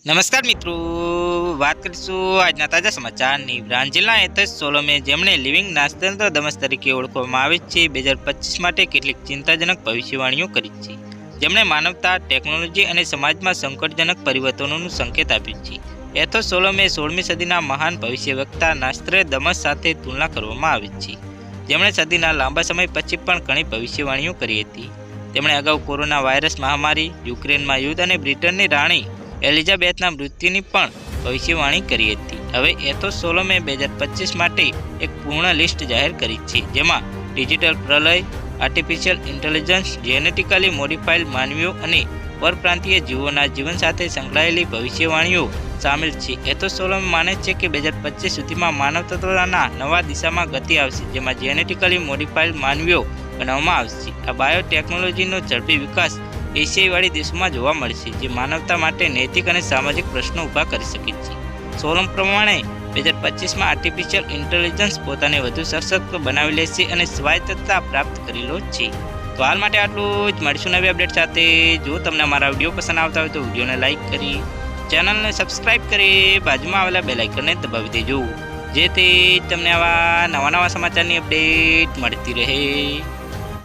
નમસ્કાર મિત્રો, વાત કરીશું આજના તાજા સમાચારની। બ્રાન્ચ જિલ્લા એથસ સોલોમે, જેમણે લિવિંગ નાશતંત્ર દમસ તરીકે ઓળખવામાં આવે છે, 2025 માટે કેટલીક ચિંતાજનક ભવિષ્યવાણીઓ કરી છે, જેમણે માનવતા, ટેકનોલોજી અને સમાજમાં સંકટજનક પરિવર્તનોનું સંકેત આપ્યું છે। એથસ સોલોમે 16મી સદીના મહાન ભવિષ્યવક્તા નાસ્ત્રે દમસ સાથે તુલના કરવામાં આવે છે, જેમણે સદીના લાંબા સમય પછી પણ ઘણી ભવિષ્યવાણીઓ કરી હતી। તેમણે અગાઉ કોરોના વાયરસ મહામારી, યુક્રેનમાં યુદ્ધ અને બ્રિટનની રાણી એલિઝાબેથના મૃત્યુની પણ ભવિષ્યવાણી કરી હતી। હવે એથોસ સોલોમે 2025 માટે એક પૂર્ણ લિસ્ટ જાહેર કરી છે, જેમાં digital Pralay, artificial intelligence, genetically modified માનવીઓ અને પરપ્રાંતીય જીવોના જીવન સાથે સંકળાયેલી ભવિષ્યવાણીઓ સામેલ છે। એથોસ સોલોમે માને છે કે 2025 સુધીમાં માનવતંત્રના નવા દિશામાં ગતિ આવશે, જેમાં જેનેટિકલી મોડિફાઈડ માનવીઓ બનાવવામાં આવશે। આ બાયોટેકનોલોજીનો ઝડપી વિકાસ એશિયાવાળી દેશોમાં જોવા મળશે, જે માનવતા માટે નૈતિક અને સામાજિક પ્રશ્નો ઊભા કરી શકે છે। સોલમ પ્રમાણે 2025માં આર્ટિફિશિયલ ઇન્ટેલિજન્સ પોતાને વધુ સશક્ત બનાવી લેશે અને સ્વાયત્તતા પ્રાપ્ત કરી લો છે। તો હાલ માટે આટલું જ, મળીશું નવી અપડેટ સાથે। જો તમને અમારા વિડીયો પસંદ આવતા હોય તો વિડીયોને લાઇક કરી, ચેનલને સબસ્ક્રાઇબ કરી, બાજુમાં આવેલા બેલ આઇકનને દબાવી દેજો, જેથી તમને આવા નવા સમાચારની અપડેટ મળતી રહે।